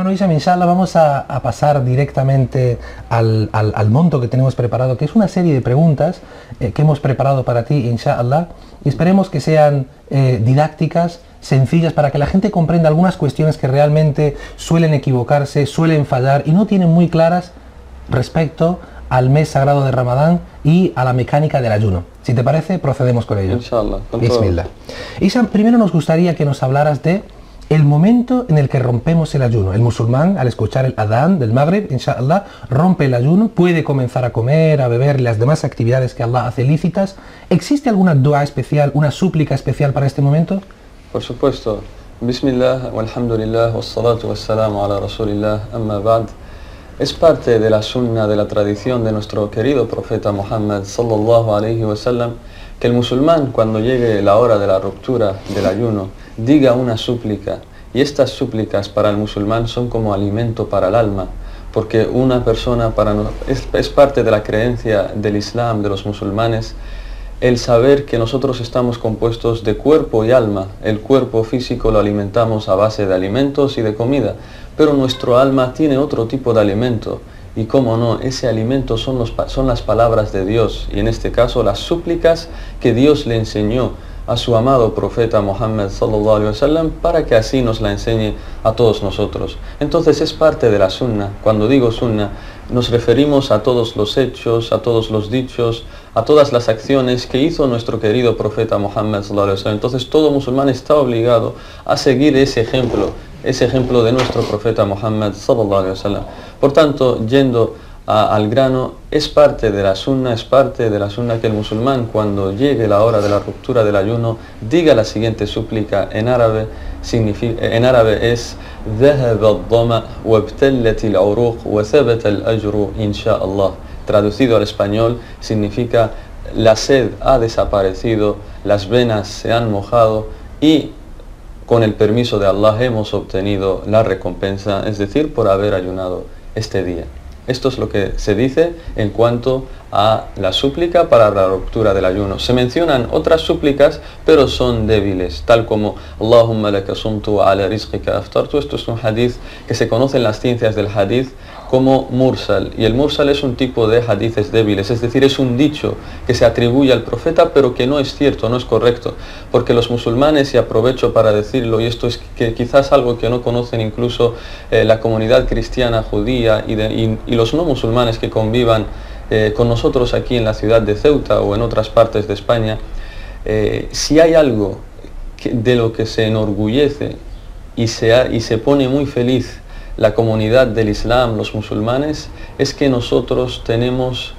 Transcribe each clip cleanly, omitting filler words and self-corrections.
Bueno, Hisham, inshallah vamos a pasar directamente al monto que tenemos preparado, que es una serie de preguntas que hemos preparado para ti, inshallah, y esperemos que sean didácticas, sencillas, para que la gente comprenda algunas cuestiones que realmente suelen equivocarse, suelen fallar y no tienen muy claras respecto al mes sagrado de Ramadán y a la mecánica del ayuno. Si te parece, procedemos con ello. Inshallah. Bismillah. Hisham, primero nos gustaría que nos hablaras de el momento en el que rompemos el ayuno. El musulmán, al escuchar el adán del Maghrib, inshallah, rompe el ayuno, puede comenzar a comer, a beber, las demás actividades que Allah hace lícitas. ¿Existe alguna dua especial, una súplica especial para este momento? Por supuesto. Bismillah, walhamdulillah, wassalatu wassalamu ala rasulillah, amma ba'd. Es parte de la sunna, de la tradición de nuestro querido profeta Muhammad sallallahu alayhi wa sallam, que el musulmán, cuando llegue la hora de la ruptura del ayuno, diga una súplica. Y estas súplicas para el musulmán son como alimento para el alma, porque una persona, es parte de la creencia del Islam, de los musulmanes, el saber que nosotros estamos compuestos de cuerpo y alma. El cuerpo físico lo alimentamos a base de alimentos y de comida, pero nuestro alma tiene otro tipo de alimento, y cómo no, ese alimento son las palabras de Dios, y en este caso las súplicas que Dios le enseñó a su amado profeta Muhammad sallallahu alaihi wasallam, para que así nos la enseñe a todos nosotros. Entonces es parte de la sunna. Cuando digo sunna, nos referimos a todos los hechos, a todos los dichos, a todas las acciones que hizo nuestro querido profeta Muhammad sallallahu alaihi wasallam. Entonces todo musulmán está obligado a seguir ese ejemplo de nuestro profeta Muhammad sallallahu alaihi wasallam. Por tanto, yendo al grano, es parte de la sunna que el musulmán, cuando llegue la hora de la ruptura del ayuno, diga la siguiente súplica en árabe. En árabe es ذهب الظمأ وابتلت العروق وثبت الأجر إن شاء الله. Traducido al español significa: la sed ha desaparecido, las venas se han mojado y con el permiso de Allah hemos obtenido la recompensa, es decir, por haber ayunado este día. Esto es lo que se dice en cuanto a la súplica para la ruptura del ayuno. Se mencionan otras súplicas, pero son débiles, tal como Allahumma laka sumtu wa ala rizqika aftartu. Esto es un hadith que se conoce en las ciencias del hadith como mursal, y el mursal es un tipo de hadices débiles, es decir, es un dicho que se atribuye al profeta pero que no es cierto, no es correcto, porque los musulmanes, y aprovecho para decirlo, y esto es que quizás algo que no conocen incluso la comunidad cristiana, judía y los no musulmanes que convivan con nosotros aquí en la ciudad de Ceuta o en otras partes de España, si hay algo de lo que se enorgullece y se pone muy feliz la comunidad del Islam, los musulmanes, es que nosotros tenemos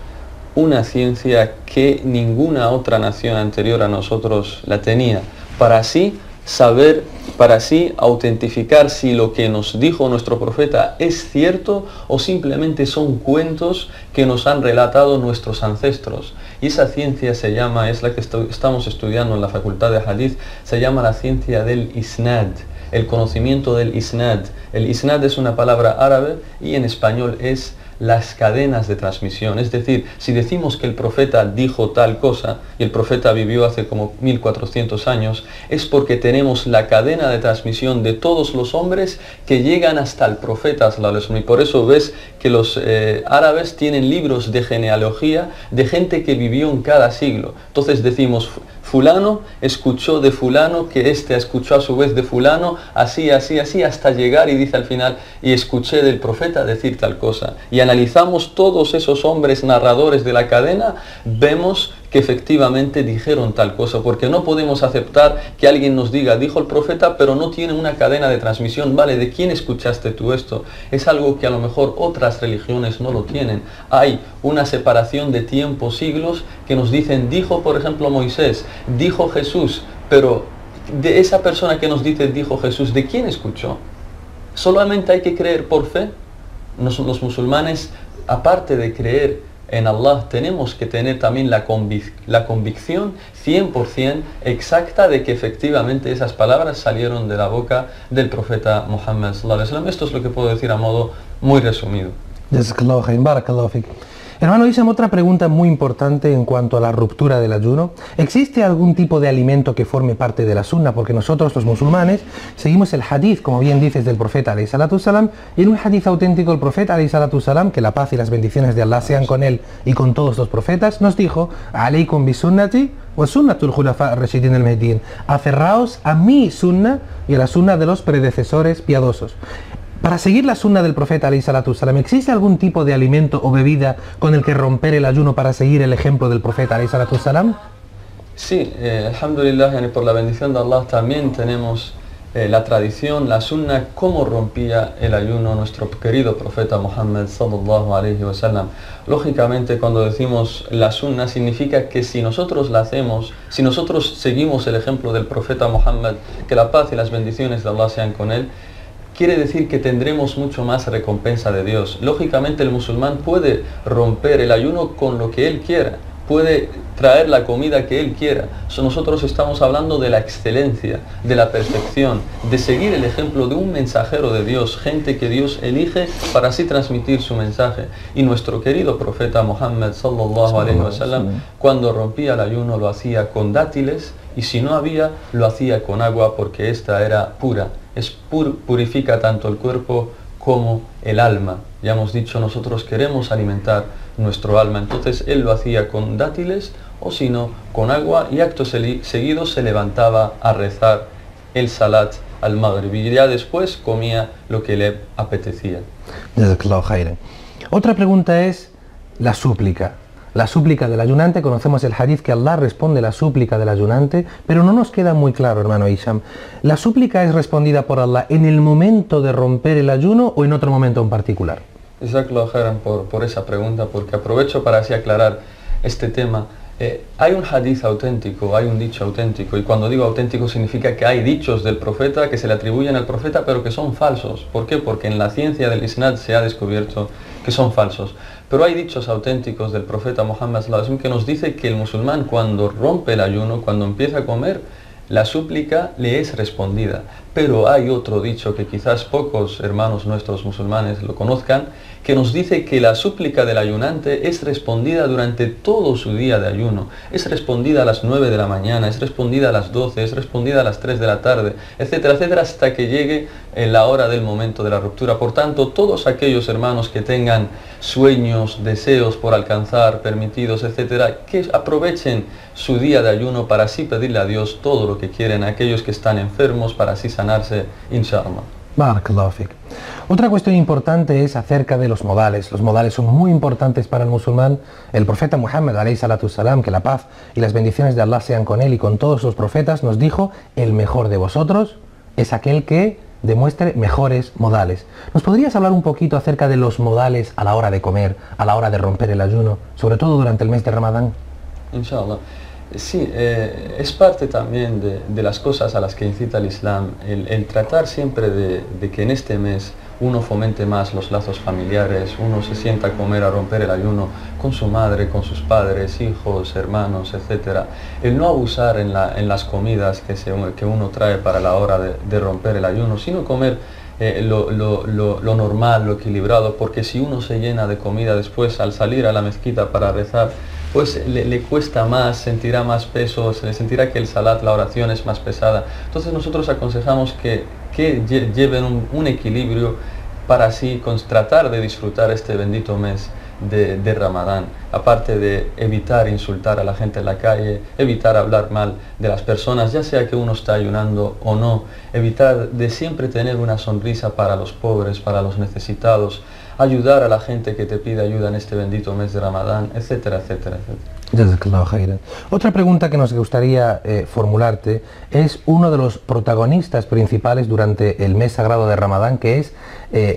una ciencia que ninguna otra nación anterior a nosotros la tenía, para así saber, para así autentificar si lo que nos dijo nuestro profeta es cierto o simplemente son cuentos que nos han relatado nuestros ancestros. Y esa ciencia es la que estamos estudiando en la Facultad de Hadith, se llama la ciencia del isnad, el conocimiento del isnad. El isnad es una palabra árabe y en español es las cadenas de transmisión. Es decir, si decimos que el profeta dijo tal cosa y el profeta vivió hace como 1400 años, es porque tenemos la cadena de transmisión de todos los hombres que llegan hasta el profeta sallallahu alaihi wasallam. Y por eso ves que los árabes tienen libros de genealogía de gente que vivió en cada siglo. Entonces decimos: fulano escuchó de fulano, que éste escuchó a su vez de fulano, así, hasta llegar y dice al final: y escuché del profeta decir tal cosa. Y analizamos todos esos hombres narradores de la cadena, vemos que efectivamente dijeron tal cosa, porque no podemos aceptar que alguien nos diga dijo el profeta, pero no tiene una cadena de transmisión. Vale, ¿de quién escuchaste tú esto? Es algo que a lo mejor otras religiones no lo tienen. Hay una separación de tiempo, siglos, que nos dicen dijo, por ejemplo, Moisés, dijo Jesús, pero de esa persona que nos dice dijo Jesús, ¿de quién escuchó? ¿Solamente hay que creer por fe? Los musulmanes, aparte de creer en Allah, tenemos que tener también la convicción 100% exacta de que efectivamente esas palabras salieron de la boca del profeta Muhammad sallallahu alaihi wasallam. Esto es lo que puedo decir a modo muy resumido. Jazakallahu khairan, barakallahu fik. Hermano Isam, otra pregunta muy importante en cuanto a la ruptura del ayuno. ¿Existe algún tipo de alimento que forme parte de la sunna? Porque nosotros los musulmanes seguimos el hadith, como bien dices, del profeta alayhi salatu salam, y en un hadith auténtico el profeta alayhi salatu salam, que la paz y las bendiciones de Allah sean con él y con todos los profetas, nos dijo: alaykum bi sunnati wa sunnatul khulafa ar-rashidin al-mahdiyyin. Aferraos a mi sunna y a la sunna de los predecesores piadosos. Para seguir la sunna del profeta alayhi salatu salam, ¿existe algún tipo de alimento o bebida con el que romper el ayuno para seguir el ejemplo del profeta alayhi salatu salam? Sí, alhamdulillah, por la bendición de Allah también tenemos la tradición, la sunna, cómo rompía el ayuno nuestro querido profeta Muhammad sallallahu alayhi wa sallam. Lógicamente, cuando decimos la sunna, significa que si nosotros la hacemos, si nosotros seguimos el ejemplo del profeta Muhammad, que la paz y las bendiciones de Allah sean con él, quiere decir que tendremos mucho más recompensa de Dios. Lógicamente el musulmán puede romper el ayuno con lo que él quiera, puede traer la comida que él quiera. Nosotros estamos hablando de la excelencia, de la perfección, de seguir el ejemplo de un mensajero de Dios, gente que Dios elige para así transmitir su mensaje. Y nuestro querido profeta Muhammad sallallahu alaihi wasallam, cuando rompía el ayuno lo hacía con dátiles, y si no había, lo hacía con agua, porque esta era pura. Purifica tanto el cuerpo como el alma. Ya hemos dicho, nosotros queremos alimentar nuestro alma, entonces él lo hacía con dátiles o si no con agua, y acto seguido se levantaba a rezar el salat al maghrib y ya después comía lo que le apetecía. Otra pregunta es la súplica. La súplica del ayunante. Conocemos el hadith que Allah responde la súplica del ayunante, pero no nos queda muy claro, hermano Isham. ¿La súplica es respondida por Allah en el momento de romper el ayuno o en otro momento en particular? Jazakallahu khairan por esa pregunta, porque aprovecho para así aclarar este tema. Hay un hadith auténtico, hay un dicho auténtico, y cuando digo auténtico significa que hay dichos del profeta que se le atribuyen al profeta pero que son falsos. ¿Por qué? Porque en la ciencia del isnad se ha descubierto que son falsos. Pero hay dichos auténticos del profeta Muhammad sallallahu alaihi wasallam que nos dice que el musulmán, cuando rompe el ayuno, cuando empieza a comer, la súplica le es respondida. Pero hay otro dicho que quizás pocos hermanos nuestros musulmanes lo conozcan, que nos dice que la súplica del ayunante es respondida durante todo su día de ayuno. Es respondida a las 9 de la mañana, es respondida a las 12, es respondida a las 3 de la tarde, etcétera, etcétera, hasta que llegue la hora del momento de la ruptura. Por tanto, todos aquellos hermanos que tengan sueños, deseos por alcanzar, permitidos, etcétera, que aprovechen su día de ayuno para así pedirle a Dios todo lo que quieren, a aquellos que están enfermos, para así sanarse, inshallah. Barakallahu fik. Otra cuestión importante es acerca de los modales. Los modales son muy importantes para el musulmán. El profeta Muhammad alayhi salatu salam, que la paz y las bendiciones de Allah sean con él y con todos los profetas, nos dijo: el mejor de vosotros es aquel que demuestre mejores modales. ¿Nos podrías hablar un poquito acerca de los modales a la hora de comer, a la hora de romper el ayuno, sobre todo durante el mes de Ramadán? Inshallah. Sí, es parte también de las cosas a las que incita el Islam, el tratar siempre de que en este mes uno fomente más los lazos familiares, uno se sienta a comer, a romper el ayuno con su madre, con sus padres, hijos, hermanos, etc. El no abusar en las comidas que uno trae para la hora de romper el ayuno, sino comer lo normal, lo equilibrado, porque si uno se llena de comida después al salir a la mezquita para rezar, pues le cuesta más, sentirá más peso, se le sentirá que el salat, la oración, es más pesada. Entonces nosotros aconsejamos que lleven un equilibrio para así tratar de disfrutar este bendito mes de Ramadán, aparte de evitar insultar a la gente en la calle, evitar hablar mal de las personas, ya sea que uno está ayunando o no, evitar de siempre tener una sonrisa para los pobres, para los necesitados, ayudar a la gente que te pide ayuda en este bendito mes de Ramadán, etcétera, etcétera, etcétera. Otra pregunta que nos gustaría formularte es uno de los protagonistas principales durante el mes sagrado de Ramadán, que es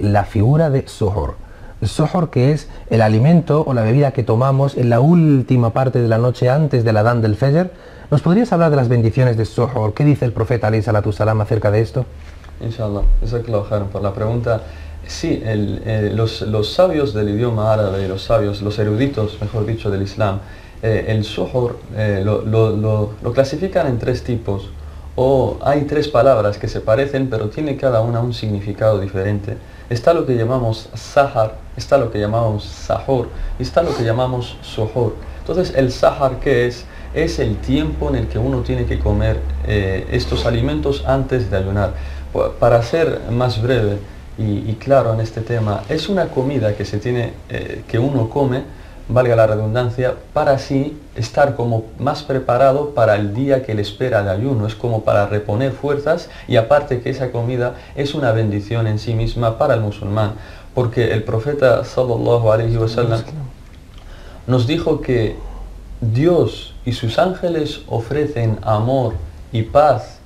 la figura de Suhur. Suhur, que es el alimento o la bebida que tomamos en la última parte de la noche antes del adán del Fajr. ¿Nos podrías hablar de las bendiciones de Suhur? ¿Qué dice el profeta alayhi salatu salam acerca de esto? Inshallah, jazakallahu khairan por la pregunta. Sí, los sabios del idioma árabe, los eruditos, mejor dicho, del Islam, el Suhur lo clasifican en tres tipos, o hay tres palabras que se parecen pero tiene cada una un significado diferente. Está lo que llamamos Sahar, está lo que llamamos sahur y está lo que llamamos suhur. Entonces el sahar, ¿qué es? Es el tiempo en el que uno tiene que comer estos alimentos antes de ayunar. Para ser más breve y claro en este tema, es una comida que se tiene, que uno come, valga la redundancia, para así estar como más preparado para el día que le espera el ayuno. Es como para reponer fuerzas, y aparte que esa comida es una bendición en sí misma para el musulmán, porque el profeta sallallahu alaihi wasallam nos dijo que Dios y sus ángeles ofrecen amor y paz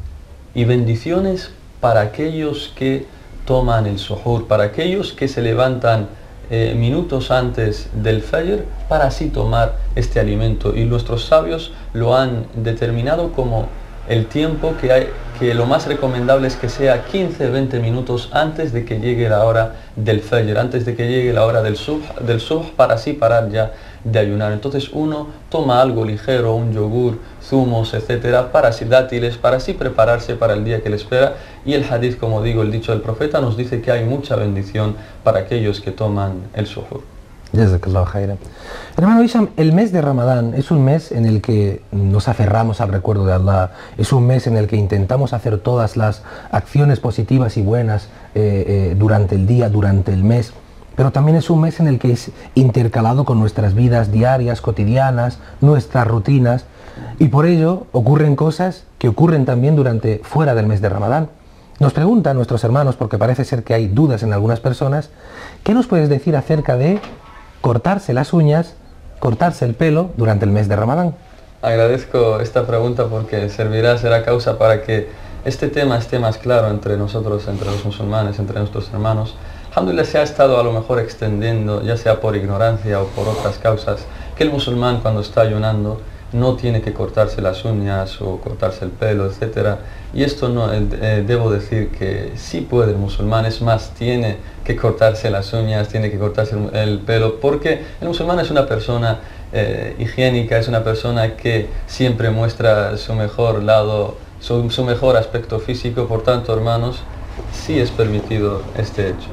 y bendiciones para aquellos que toman el suhur, para aquellos que se levantan minutos antes del fajr para así tomar este alimento. Y nuestros sabios lo han determinado como el tiempo que lo más recomendable es que sea 15-20 minutos antes de que llegue la hora del fajr, antes de que llegue la hora del subh, para así parar ya de ayunar. Entonces uno toma algo ligero, un yogur, zumos, etcétera, para así dátiles, para así prepararse para el día que le espera. Y el hadith, como digo, el dicho del profeta nos dice que hay mucha bendición para aquellos que toman el suhur. Jazakallahu khairan. Hermano Hisham, el mes de Ramadán es un mes en el que nos aferramos al recuerdo de Allah, es un mes en el que intentamos hacer todas las acciones positivas y buenas durante el día, durante el mes, pero también es un mes en el que es intercalado con nuestras vidas diarias, cotidianas, nuestras rutinas, y por ello ocurren cosas que ocurren también fuera del mes de Ramadán. Nos preguntan nuestros hermanos, porque parece ser que hay dudas en algunas personas, ¿qué nos puedes decir acerca de cortarse las uñas, cortarse el pelo durante el mes de Ramadán? Agradezco esta pregunta porque será causa para que este tema esté más claro entre nosotros, entre los musulmanes, entre nuestros hermanos. Alhamdulillah, se ha estado a lo mejor extendiendo, ya sea por ignorancia o por otras causas, que el musulmán cuando está ayunando no tiene que cortarse las uñas o cortarse el pelo, etc. Y esto no, debo decir que sí puede el musulmán, es más, tiene que cortarse las uñas, tiene que cortarse el pelo, porque el musulmán es una persona higiénica, es una persona que siempre muestra su mejor lado, su mejor aspecto físico. Por tanto, hermanos, sí es permitido este hecho.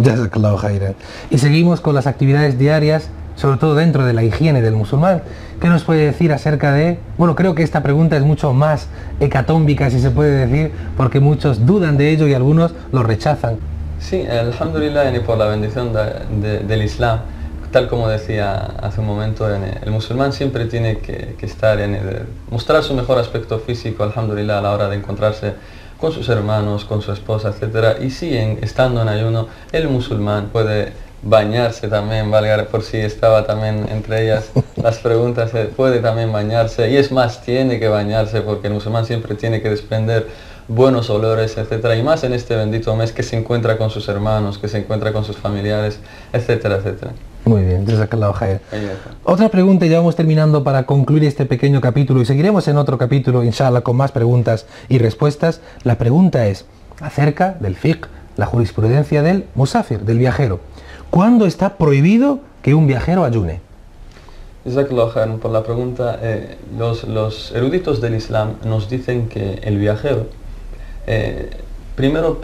Jazakallahu khairan. Y seguimos con las actividades diarias, sobre todo dentro de la higiene del musulmán. ¿Qué nos puede decir acerca de...? Bueno, creo que esta pregunta es mucho más hecatómbica, si se puede decir, porque muchos dudan de ello y algunos lo rechazan. Sí, alhamdulillah, y por la bendición del Islam, tal como decía hace un momento, el musulmán siempre tiene que estar mostrar su mejor aspecto físico, alhamdulillah, a la hora de encontrarse con sus hermanos, con su esposa, etc. Y sí, estando en ayuno, el musulmán puede bañarse también, valga por si estaba también entre ellas las preguntas, puede también bañarse, y es más, tiene que bañarse, porque el musulmán siempre tiene que desprender buenos olores, etcétera, y más en este bendito mes que se encuentra con sus hermanos, que se encuentra con sus familiares, etcétera, etcétera. Muy bien, jazakallahu khair. Otra pregunta, y ya vamos terminando para concluir este pequeño capítulo, y seguiremos en otro capítulo, inshallah, con más preguntas y respuestas. La pregunta es acerca del fiqh, la jurisprudencia del musafir, del viajero. ¿Cuándo está prohibido que un viajero ayune? Jazakallahu khairan por la pregunta. Los eruditos del Islam nos dicen que el viajero, primero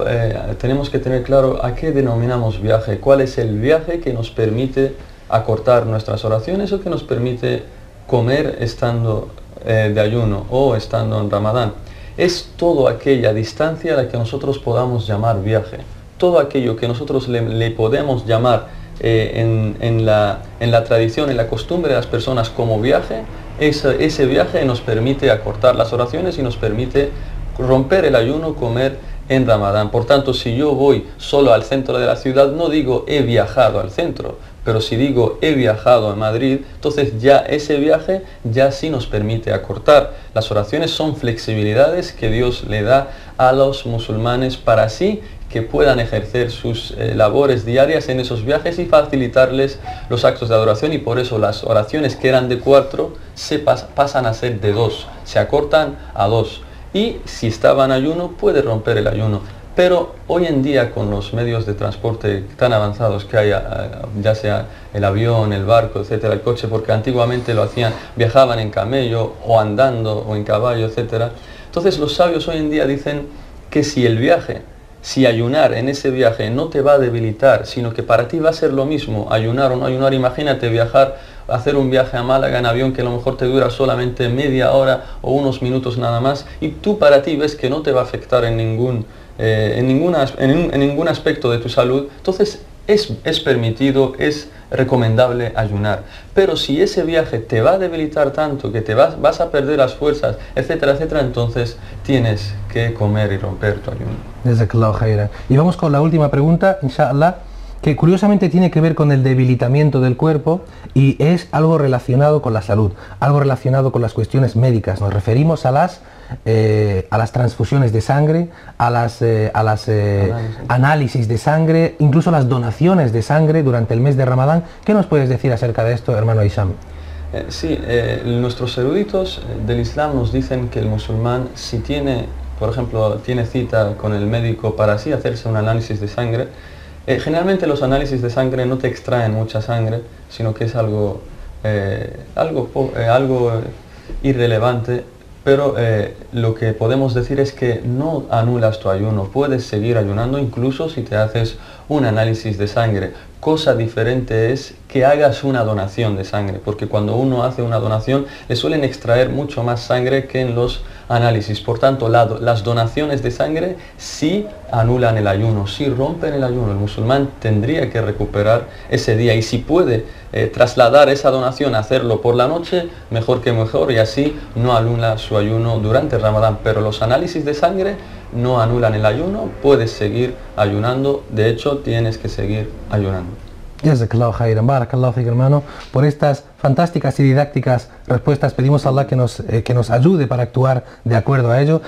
tenemos que tener claro a qué denominamos viaje, cuál es el viaje que nos permite acortar nuestras oraciones o que nos permite comer estando de ayuno o estando en Ramadán. Es toda aquella distancia a la que nosotros podamos llamar viaje, todo aquello que nosotros le podemos llamar en la tradición, en la costumbre de las personas como viaje. Ese viaje nos permite acortar las oraciones y nos permite romper el ayuno, comer en Ramadán. Por tanto, si yo voy solo al centro de la ciudad, no digo he viajado al centro, pero si digo he viajado a Madrid, entonces ya ese viaje ya sí nos permite acortar. Las oraciones son flexibilidades que Dios le da a los musulmanes para así que puedan ejercer sus labores diarias en esos viajes y facilitarles los actos de adoración, y por eso las oraciones que eran de 4 pasan a ser de 2, se acortan a 2. Y si estaba en ayuno, puede romper el ayuno. Pero hoy en día, con los medios de transporte tan avanzados que hay, ya sea el avión, el barco, etcétera, el coche, porque antiguamente lo hacían, viajaban en camello o andando o en caballo, etcétera. Entonces los sabios hoy en día dicen que si el viaje si ayunar en ese viaje no te va a debilitar, sino que para ti va a ser lo mismo, ayunar o no ayunar, imagínate viajar, hacer un viaje a Málaga en avión que a lo mejor te dura solamente media hora o unos minutos nada más, y tú para ti ves que no te va a afectar en ningún aspecto de tu salud, entonces es permitido, es recomendable ayunar. Pero si ese viaje te va a debilitar tanto que vas a perder las fuerzas, etcétera, etcétera, entonces tienes que comer y romper tu ayuno. Jazakallahu khairan. Y vamos con la última pregunta, inshallah, que curiosamente tiene que ver con el debilitamiento del cuerpo y es algo relacionado con la salud, algo relacionado con las cuestiones médicas. Nos referimos a las transfusiones de sangre, a las análisis de sangre, incluso las donaciones de sangre durante el mes de Ramadán. ¿Qué nos puedes decir acerca de esto, hermano Hisham? Nuestros eruditos del Islam nos dicen que el musulmán, si tiene, por ejemplo, tiene cita con el médico para así hacerse un análisis de sangre, generalmente los análisis de sangre no te extraen mucha sangre, sino que es algo irrelevante, pero lo que podemos decir es que no anulas tu ayuno, puedes seguir ayunando incluso si te haces un análisis de sangre. Cosa diferente es que hagas una donación de sangre, porque cuando uno hace una donación le suelen extraer mucho más sangre que en los análisis. Por tanto, las donaciones de sangre sí anulan el ayuno, sí rompen el ayuno. El musulmán tendría que recuperar ese día y si puede trasladar esa donación, hacerlo por la noche, mejor que mejor, y así no anula su ayuno durante el Ramadán. Pero los análisis de sangre no anulan el ayuno, puedes seguir ayunando, de hecho tienes que seguir ayunando. Jazakallahu khairan, barakallahu fik, hermano, por estas fantásticas y didácticas respuestas. Pedimos a Allah que nos ayude para actuar de acuerdo a ello.